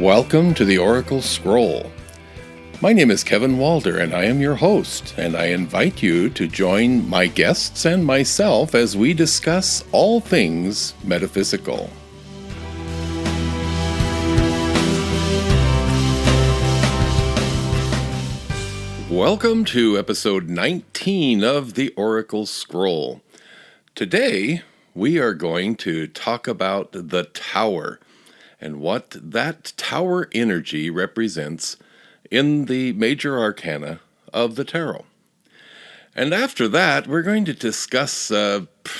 Welcome to the Oracle Scroll. My name is Kevin Walder and I am your host, and I invite you to join my guests and myself as we discuss all things metaphysical. Welcome to episode 19 of the Oracle Scroll. Today we are going to talk about the Tower and what that Tower energy represents in the Major Arcana of the Tarot. And after that, we're going to discuss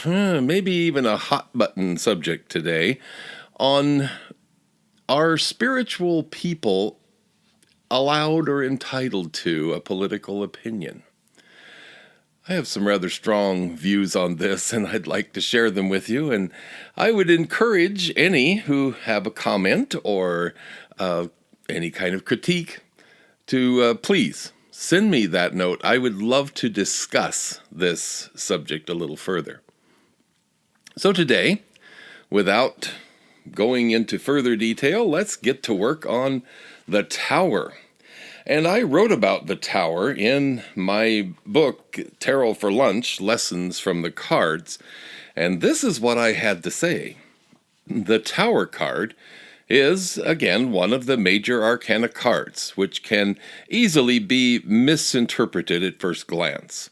maybe even a hot button subject today on, are spiritual people allowed or entitled to a political opinion? I have some rather strong views on this, and I'd like to share them with you. And I would encourage any who have a comment or any kind of critique to please send me that note. I would love to discuss this subject a little further. So today, without going into further detail, let's get to work on the Tower. And I wrote about the Tower in my book, Tarot for Lunch, Lessons from the Cards. And this is what I had to say. The Tower card is, again, one of the Major Arcana cards, which can easily be misinterpreted at first glance.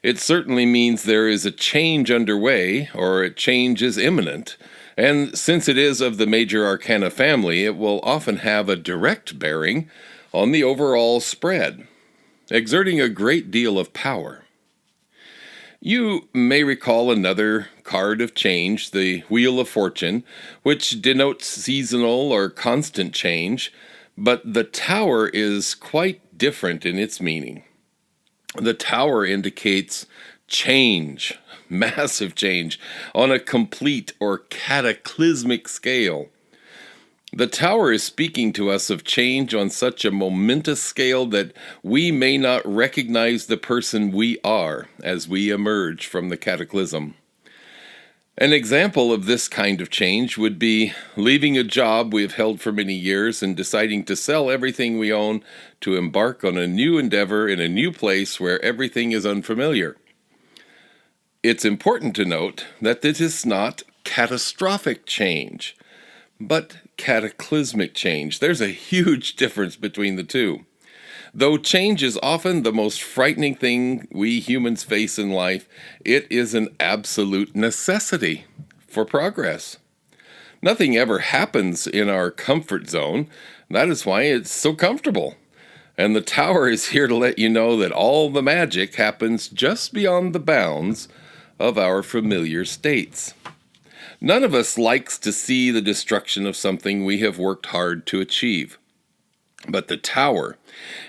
It certainly means there is a change underway, or a change is imminent. And since it is of the Major Arcana family, it will often have a direct bearing on the overall spread, exerting a great deal of power. You may recall another card of change, the Wheel of Fortune, which denotes seasonal or constant change, but the Tower is quite different in its meaning. The Tower indicates change, massive change, on a complete or cataclysmic scale. The Tower is speaking to us of change on such a momentous scale that we may not recognize the person we are as we emerge from the cataclysm. An example of this kind of change would be leaving a job we have held for many years and deciding to sell everything we own to embark on a new endeavor in a new place where everything is unfamiliar. It's important to note that this is not catastrophic change, but cataclysmic change. There's a huge difference between the two. Though change is often the most frightening thing we humans face in life, it is an absolute necessity for progress. Nothing ever happens in our comfort zone. That is why it's so comfortable. And the Tower is here to let you know that all the magic happens just beyond the bounds of our familiar states. None of us likes to see the destruction of something we have worked hard to achieve. But the Tower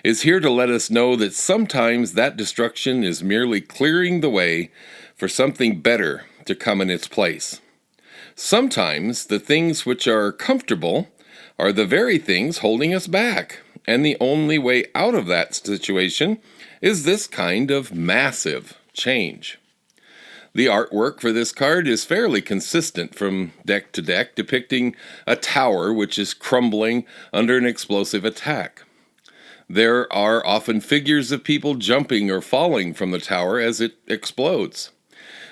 is here to let us know that sometimes that destruction is merely clearing the way for something better to come in its place. Sometimes the things which are comfortable are the very things holding us back, and the only way out of that situation is this kind of massive change. The artwork for this card is fairly consistent from deck to deck, depicting a tower which is crumbling under an explosive attack. There are often figures of people jumping or falling from the tower as it explodes.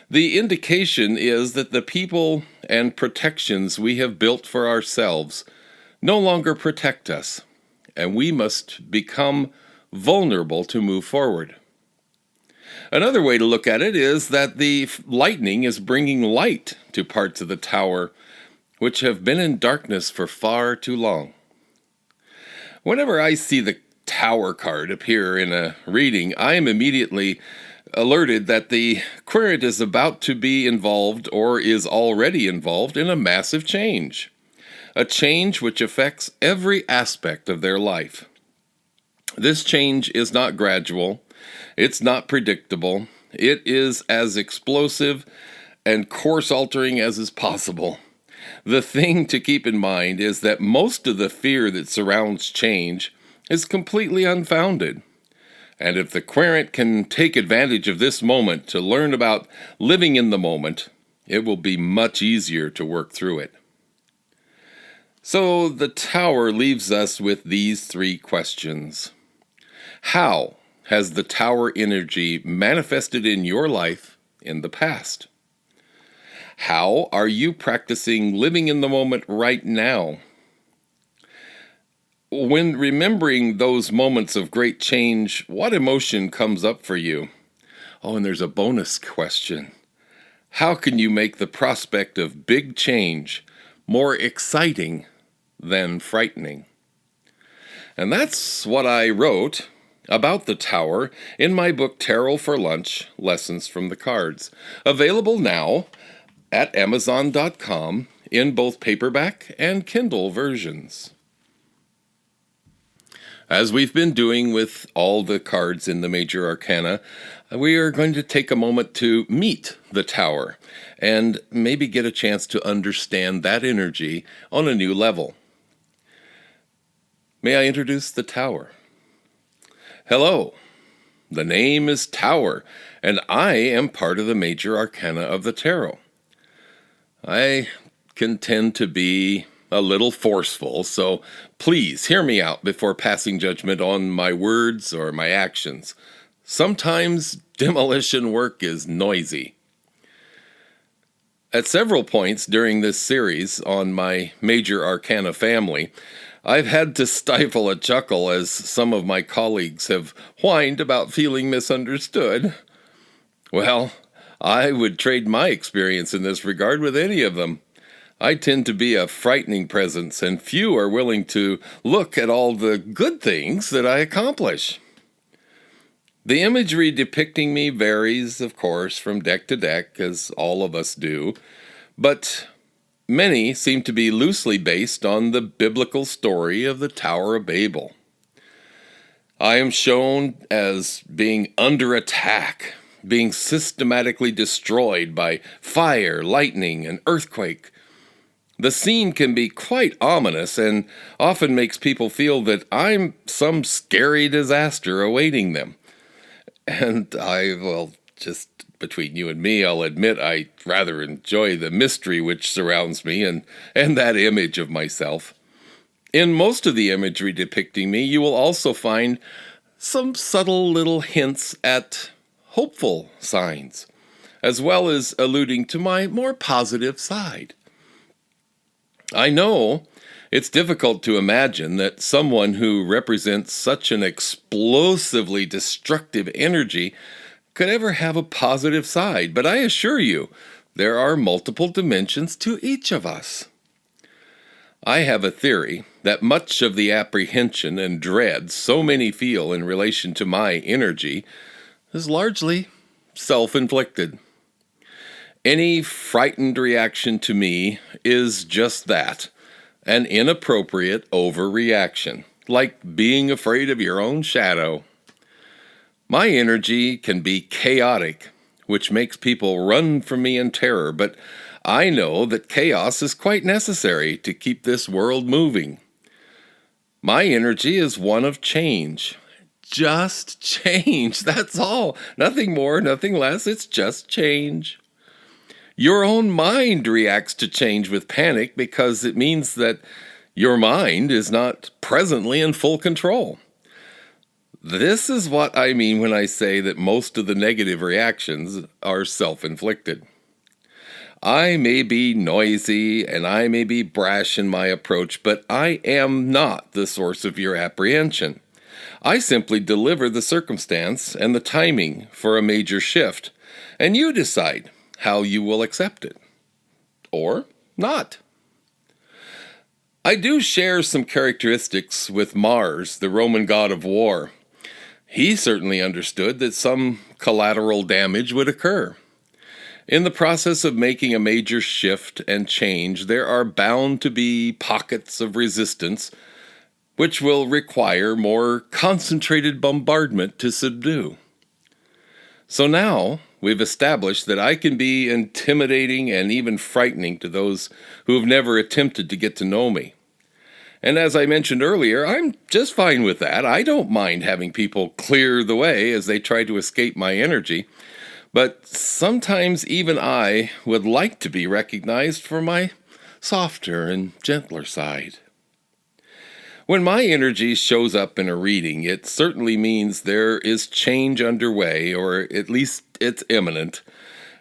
The indication is that the people and protections we have built for ourselves no longer protect us, and we must become vulnerable to move forward. Another way to look at it is that the lightning is bringing light to parts of the Tower which have been in darkness for far too long. Whenever I see the Tower card appear in a reading, I am immediately alerted that the querent is about to be involved or is already involved in a massive change. A change which affects every aspect of their life. This change is not gradual. It's not predictable. It is as explosive and course-altering as is possible. The thing to keep in mind is that most of the fear that surrounds change is completely unfounded. And if the querent can take advantage of this moment to learn about living in the moment, it will be much easier to work through it. So the tower leaves us with these three questions. How has the tower energy manifested in your life in the past? How are you practicing living in the moment right now? When remembering those moments of great change, what emotion comes up for you? Oh, and there's a bonus question. How can you make the prospect of big change more exciting than frightening? And that's what I wrote about the tower in my book Tarot for Lunch, Lessons from the Cards, available now at Amazon.com in both paperback and Kindle versions. As we've been doing with all the cards in the Major Arcana, we are going to take a moment to meet the tower and maybe get a chance to understand that energy on a new level. May I introduce the tower? Hello, the name is Tower, and I am part of the Major Arcana of the Tarot. I can tend to be a little forceful, so please hear me out before passing judgment on my words or my actions. Sometimes demolition work is noisy. At several points during this series on my Major Arcana family, I've had to stifle a chuckle as some of my colleagues have whined about feeling misunderstood. Well, I would trade my experience in this regard with any of them. I tend to be a frightening presence, and few are willing to look at all the good things that I accomplish. The imagery depicting me varies, of course, from deck to deck, as all of us do, but many seem to be loosely based on the biblical story of the Tower of Babel. I am shown as being under attack, being systematically destroyed by fire, lightning, and earthquake. The scene can be quite ominous and often makes people feel that I'm some scary disaster awaiting them. And just between you and me, I'll admit I rather enjoy the mystery which surrounds me and that image of myself. In most of the imagery depicting me, you will also find some subtle little hints at hopeful signs, as well as alluding to my more positive side. I know it's difficult to imagine that someone who represents such an explosively destructive energy could ever have a positive side, but I assure you, there are multiple dimensions to each of us. I have a theory that much of the apprehension and dread so many feel in relation to my energy is largely self-inflicted. Any frightened reaction to me is just that, an inappropriate overreaction, like being afraid of your own shadow. My energy can be chaotic, which makes people run from me in terror, but I know that chaos is quite necessary to keep this world moving. My energy is one of change. Just change, that's all. Nothing more, nothing less, it's just change. Your own mind reacts to change with panic because it means that your mind is not presently in full control. This is what I mean when I say that most of the negative reactions are self-inflicted. I may be noisy and I may be brash in my approach, but I am not the source of your apprehension. I simply deliver the circumstance and the timing for a major shift, and you decide how you will accept it, or not. I do share some characteristics with Mars, the Roman god of war. He certainly understood that some collateral damage would occur. In the process of making a major shift and change, there are bound to be pockets of resistance which will require more concentrated bombardment to subdue. So now we've established that I can be intimidating and even frightening to those who have never attempted to get to know me. And as I mentioned earlier, I'm just fine with that. I don't mind having people clear the way as they try to escape my energy. But sometimes even I would like to be recognized for my softer and gentler side. When my energy shows up in a reading, it certainly means there is change underway, or at least it's imminent.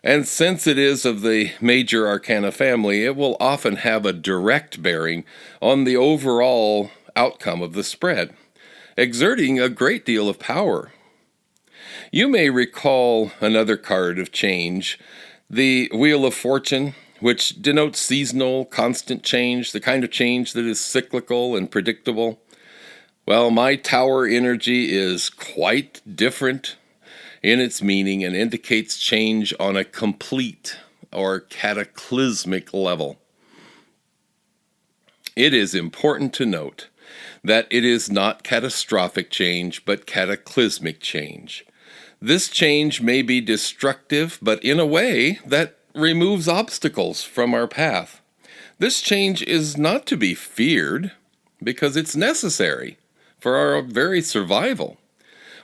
And since it is of the Major Arcana family, it will often have a direct bearing on the overall outcome of the spread, exerting a great deal of power. You may recall another card of change, the Wheel of Fortune, which denotes seasonal, constant change, the kind of change that is cyclical and predictable. Well, my Tower energy is quite different in its meaning and indicates change on a complete or cataclysmic level. It is important to note that it is not catastrophic change, but cataclysmic change. This change may be destructive, but in a way that removes obstacles from our path. This change is not to be feared because it's necessary for our very survival.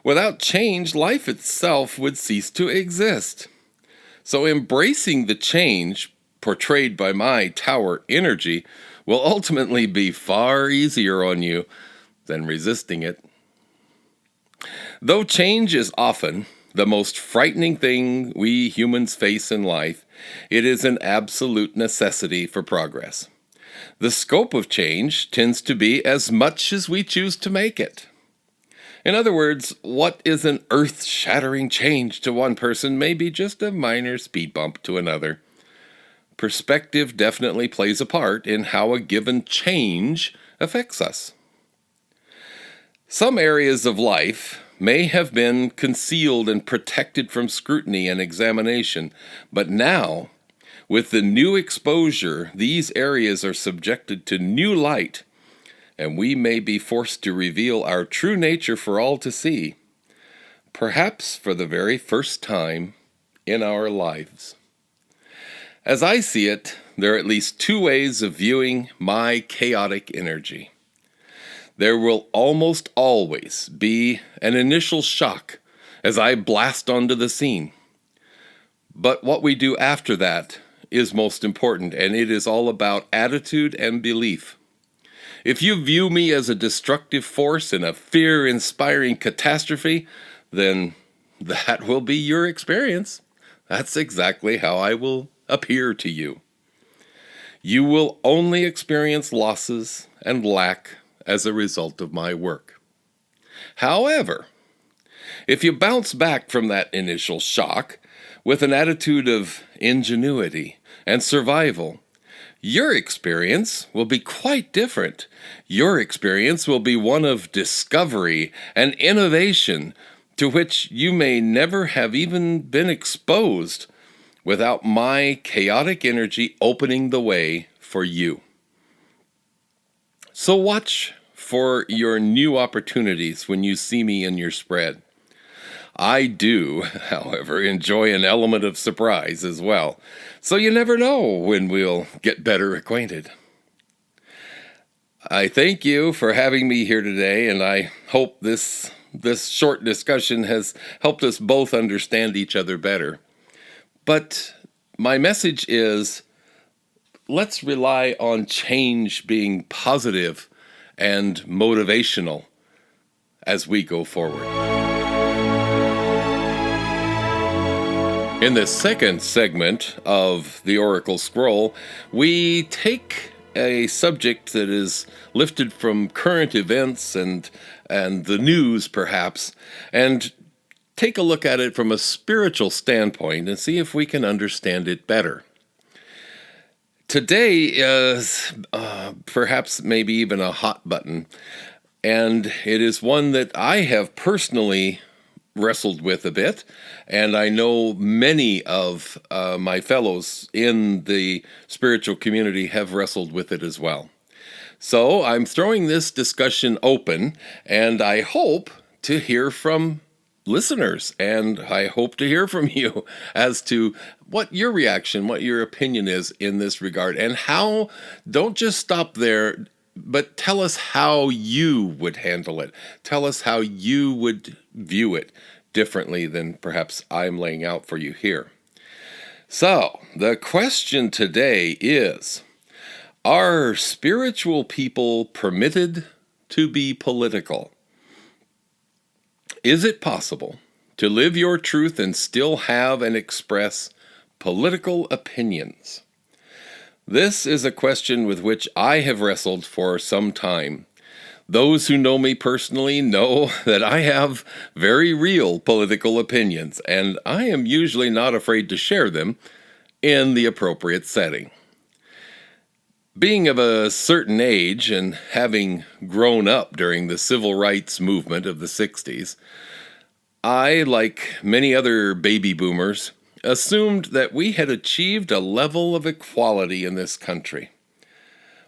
Without change, life itself would cease to exist. So embracing the change portrayed by my Tower energy will ultimately be far easier on you than resisting it. Though change is often the most frightening thing we humans face in life, it is an absolute necessity for progress. The scope of change tends to be as much as we choose to make it. In other words, what is an earth-shattering change to one person may be just a minor speed bump to another. Perspective definitely plays a part in how a given change affects us. Some areas of life may have been concealed and protected from scrutiny and examination, but now, with the new exposure, these areas are subjected to new light, and we may be forced to reveal our true nature for all to see, perhaps for the very first time in our lives. As I see it, there are at least two ways of viewing my chaotic energy. There will almost always be an initial shock as I blast onto the scene. But what we do after that is most important, and it is all about attitude and belief. If you view me as a destructive force and a fear-inspiring catastrophe, then that will be your experience. That's exactly how I will appear to you. You will only experience losses and lack as a result of my work. However, if you bounce back from that initial shock with an attitude of ingenuity and survival, your experience will be quite different. Your experience will be one of discovery and innovation to which you may never have even been exposed without my chaotic energy opening the way for you. So watch for your new opportunities when you see me in your spread. I do, however, enjoy an element of surprise as well, so you never know when we'll get better acquainted. I thank you for having me here today, and I hope this short discussion has helped us both understand each other better. But my message is, let's rely on change being positive and motivational as we go forward. In the second segment of the Oracle Scroll, we take a subject that is lifted from current events and the news, perhaps, and take a look at it from a spiritual standpoint and see if we can understand it better. Today is perhaps maybe even a hot button, and it is one that I have personally wrestled with a bit, and I know many of my fellows in the spiritual community have wrestled with it as well. So I'm throwing this discussion open, and I hope to hear from listeners, and I hope to hear from you as to what your reaction, what your opinion is in this regard, and how. Don't just stop there, but tell us how you would handle it. Tell us how you would view it differently than perhaps I'm laying out for you here. So, the question today is, Are spiritual people permitted to be political? Is it possible to live your truth and still have and express political opinions? This is a question with which I have wrestled for some time. Those who know me personally know that I have very real political opinions, and I am usually not afraid to share them in the appropriate setting. Being of a certain age and having grown up during the civil rights movement of the 60s, I, like many other baby boomers, assumed that we had achieved a level of equality in this country.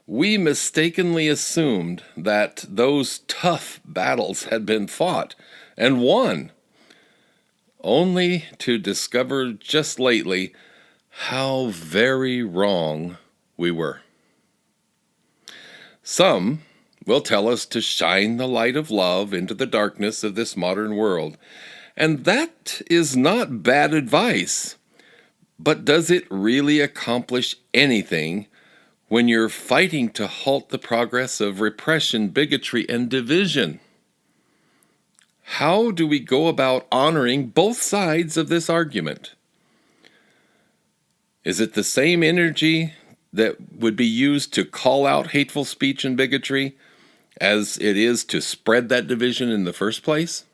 We mistakenly assumed that those tough battles had been fought and won, only to discover just lately how very wrong we were. Some will tell us to shine the light of love into the darkness of this modern world, and that is not bad advice. But does it really accomplish anything when you're fighting to halt the progress of repression, bigotry, and division? How do we go about honoring both sides of this argument? Is it the same energy that would be used to call out hateful speech and bigotry as it is to spread that division in the first place?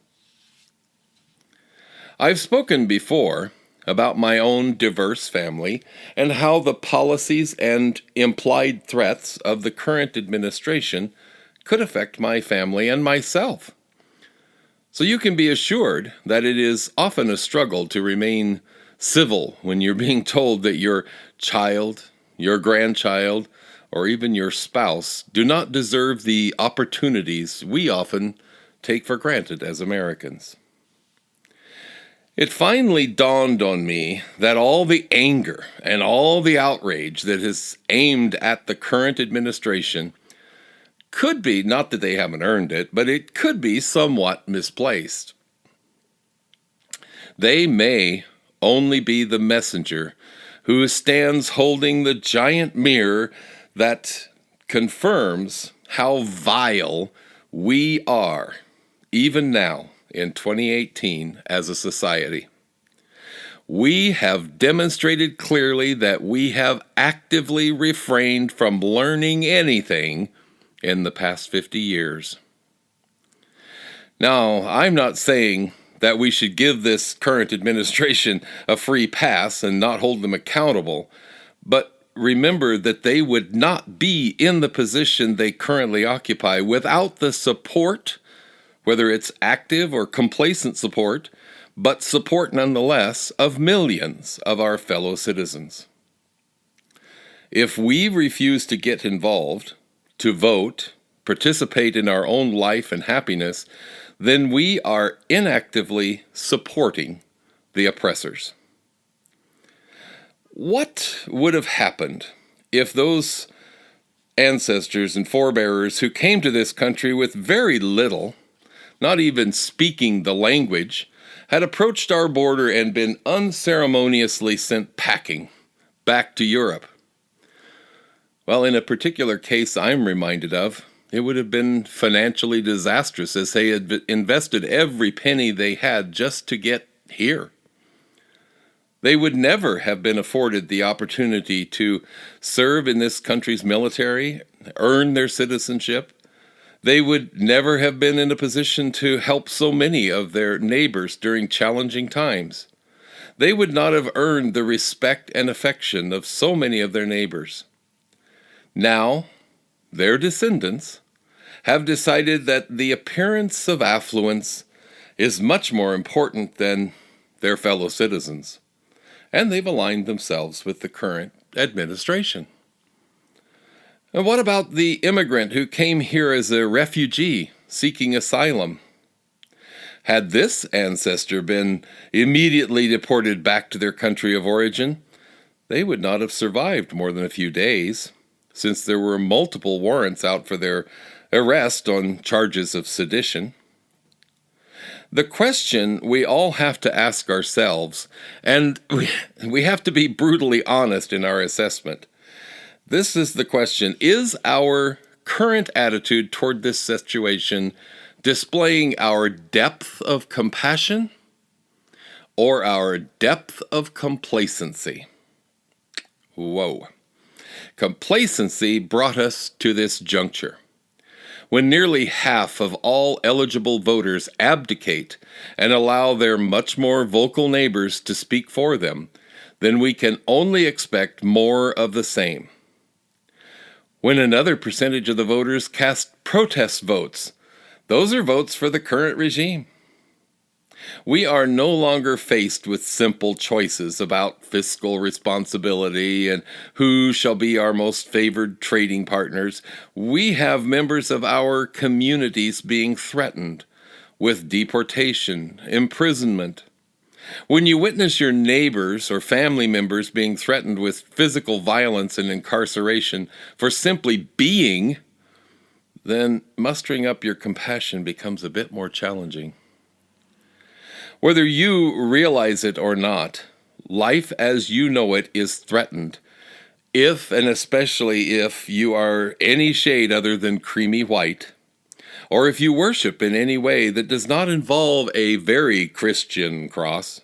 I've spoken before about my own diverse family and how the policies and implied threats of the current administration could affect my family and myself. So you can be assured that it is often a struggle to remain civil when you're being told that your child, your grandchild, or even your spouse do not deserve the opportunities we often take for granted as Americans. It finally dawned on me that all the anger and all the outrage that is aimed at the current administration could be, not that they haven't earned it, but it could be somewhat misplaced. They may only be the messenger who stands holding the giant mirror that confirms how vile we are, even now, in 2018 as a society. We have demonstrated clearly that we have actively refrained from learning anything in the past 50 years. Now, I'm not saying that we should give this current administration a free pass and not hold them accountable, but remember that they would not be in the position they currently occupy without the support, whether it's active or complacent support, but support nonetheless of millions of our fellow citizens. If we refuse to get involved, to vote, participate in our own life and happiness, then we are inactively supporting the oppressors. What would have happened if those ancestors and forebearers who came to this country with very little, not even speaking the language, had approached our border and been unceremoniously sent packing back to Europe? Well, in a particular case I'm reminded of, it would have been financially disastrous as they had invested every penny they had just to get here. They would never have been afforded the opportunity to serve in this country's military, earn their citizenship. They would never have been in a position to help so many of their neighbors during challenging times. They would not have earned the respect and affection of so many of their neighbors. Now, their descendants have decided that the appearance of affluence is much more important than their fellow citizens, and they've aligned themselves with the current administration. And what about the immigrant who came here as a refugee seeking asylum? Had this ancestor been immediately deported back to their country of origin, they would not have survived more than a few days, since there were multiple warrants out for their arrest on charges of sedition. The question we all have to ask ourselves, and we have to be brutally honest in our assessment, This is the question: is our current attitude toward this situation displaying our depth of compassion or our depth of complacency? Whoa. Complacency brought us to this juncture. When nearly half of all eligible voters abdicate and allow their much more vocal neighbors to speak for them, then we can only expect more of the same. When another percentage of the voters cast protest votes, those are votes for the current regime. We are no longer faced with simple choices about fiscal responsibility and who shall be our most favored trading partners. We have members of our communities being threatened with deportation, imprisonment. When you witness your neighbors or family members being threatened with physical violence and incarceration for simply being, then mustering up your compassion becomes a bit more challenging. Whether you realize it or not, life as you know it is threatened if, and especially if, you are any shade other than creamy white, or if you worship in any way that does not involve a very Christian cross,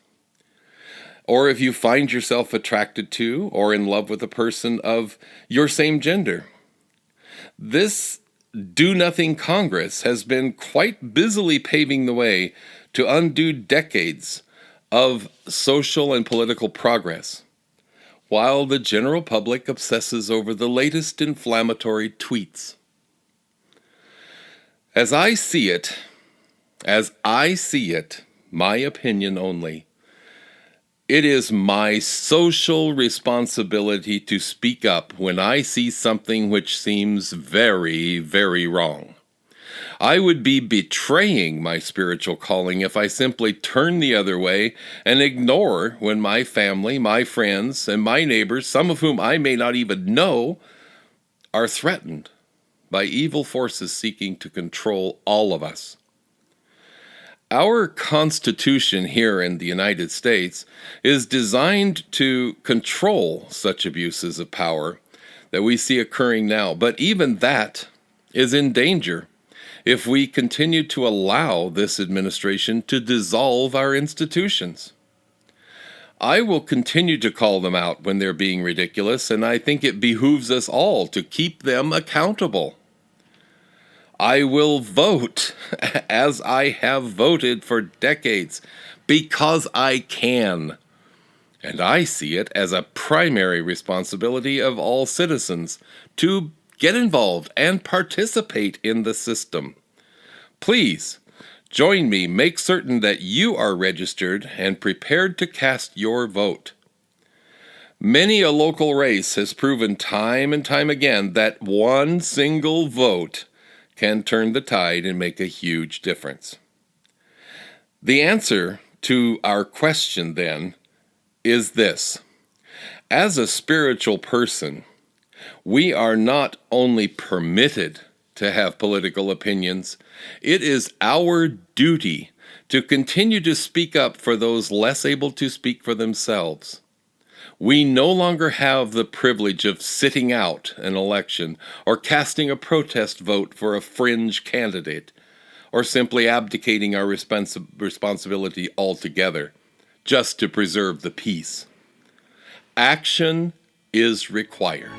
or if you find yourself attracted to or in love with a person of your same gender. This do-nothing Congress has been quite busily paving the way to undo decades of social and political progress, while the general public obsesses over the latest inflammatory tweets. As I see it, my opinion only, it is my social responsibility to speak up when I see something which seems very, very wrong. I would be betraying my spiritual calling if I simply turn the other way and ignore when my family, my friends, and my neighbors, some of whom I may not even know, are threatened by evil forces seeking to control all of us. Our Constitution here in the United States is designed to control such abuses of power that we see occurring now, but even that is in danger if we continue to allow this administration to dissolve our institutions. I will continue to call them out when they're being ridiculous, and I think it behooves us all to keep them accountable. I will vote as I have voted for decades because I can. And I see it as a primary responsibility of all citizens to get involved and participate in the system. Please join me. Make certain that you are registered and prepared to cast your vote. Many a local race has proven time and time again that one single vote can turn the tide and make a huge difference. The answer to our question, then, is this. As a spiritual person, we are not only permitted to have political opinions, it is our duty to continue to speak up for those less able to speak for themselves. We no longer have the privilege of sitting out an election or casting a protest vote for a fringe candidate or simply abdicating our responsibility altogether just to preserve the peace. Action is required.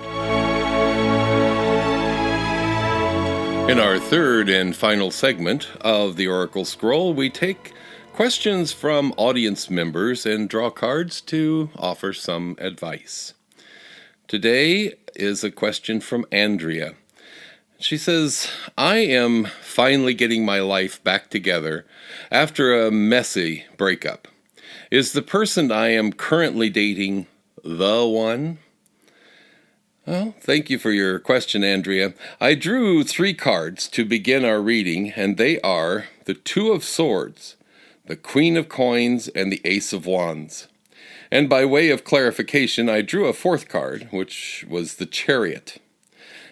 In our third and final segment of the Oracle Scroll, we take questions from audience members and draw cards to offer some advice. Today is a question from Andrea. She says, I am finally getting my life back together after a messy breakup. Is the person I am currently dating the one? Well, thank you for your question, Andrea. I drew 3 cards to begin our reading, and they are the Two of Swords, the Queen of Coins, and the Ace of Wands. And by way of clarification, I drew a 4th card, which was the Chariot.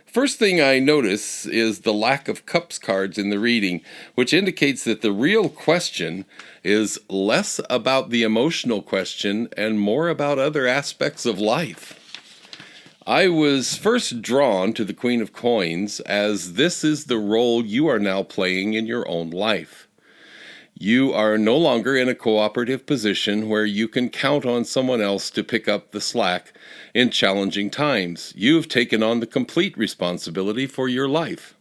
First thing I notice is the lack of Cups cards in the reading, which indicates that the real question is less about the emotional question and more about other aspects of life. I was first drawn to the Queen of Coins as this is the role you are now playing in your own life. You are no longer in a cooperative position where you can count on someone else to pick up the slack in challenging times. You've taken on the complete responsibility for your life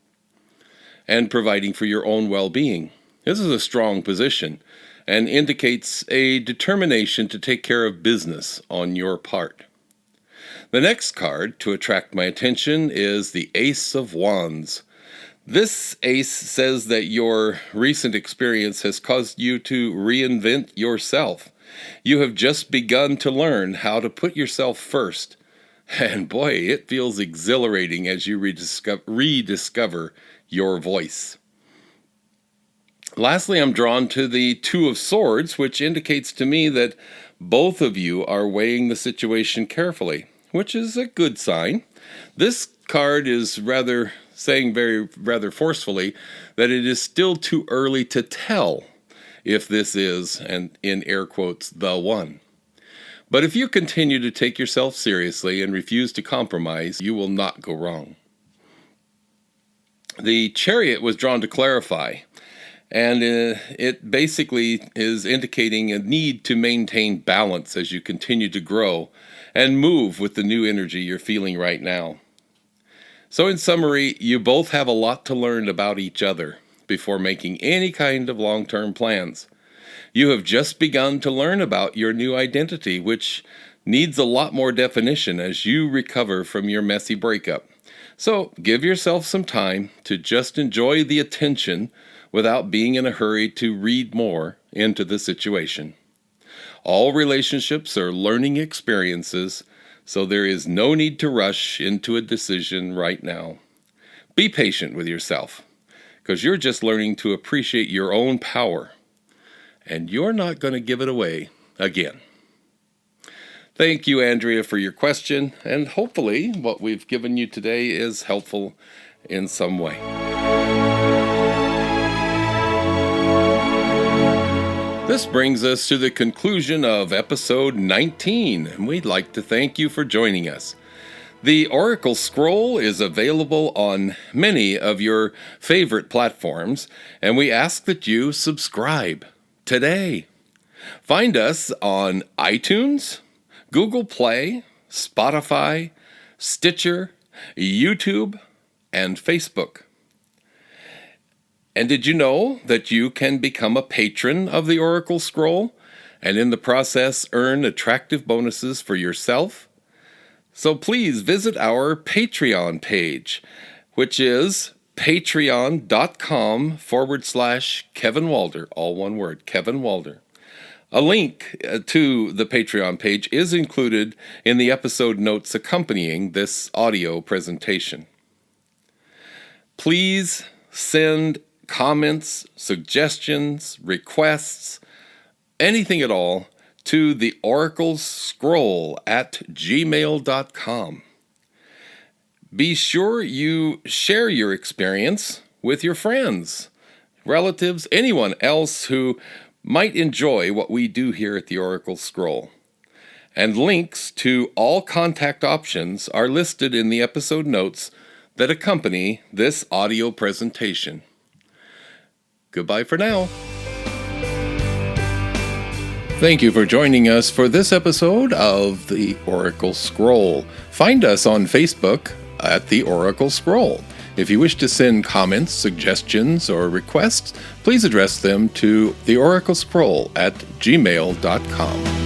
and providing for your own well-being. This is a strong position and indicates a determination to take care of business on your part. The next card to attract my attention is the Ace of Wands. This ace says that your recent experience has caused you to reinvent yourself. You have just begun to learn how to put yourself first. And boy, it feels exhilarating as you rediscover your voice. Lastly, I'm drawn to the Two of Swords, which indicates to me that both of you are weighing the situation carefully, which is a good sign. This card is saying rather forcefully that it is still too early to tell if this is, and in air quotes, the one. But if you continue to take yourself seriously and refuse to compromise, you will not go wrong. The Chariot was drawn to clarify, and it basically is indicating a need to maintain balance as you continue to grow and move with the new energy you're feeling right now. So in summary, you both have a lot to learn about each other before making any kind of long-term plans. You have just begun to learn about your new identity, which needs a lot more definition as you recover from your messy breakup. So give yourself some time to just enjoy the attention without being in a hurry to read more into the situation. All relationships are learning experiences, so there is no need to rush into a decision right now. Be patient with yourself, because you're just learning to appreciate your own power, and you're not going to give it away again. Thank you, Andrea, for your question, and hopefully what we've given you today is helpful in some way. This brings us to the conclusion of episode 19, and we'd like to thank you for joining us. The Oracle Scroll is available on many of your favorite platforms, and we ask that you subscribe today. Find us on iTunes, Google Play, Spotify, Stitcher, YouTube, and Facebook. And did you know that you can become a patron of the Oracle Scroll and in the process earn attractive bonuses for yourself? So please visit our Patreon page, which is patreon.com/Kevin Walder, all one word, Kevin Walder. A link to the Patreon page is included in the episode notes accompanying this audio presentation. Please send comments, suggestions, requests, anything at all, to the oraclescroll@gmail.com. Be sure you share your experience with your friends, relatives, anyone else who might enjoy what we do here at the Oracle Scroll. And links to all contact options are listed in the episode notes that accompany this audio presentation. Goodbye for now. Thank you for joining us for this episode of the Oracle Scroll. Find us on Facebook at the Oracle Scroll. If you wish to send comments, suggestions, or requests, please address them to theoraclescroll@gmail.com.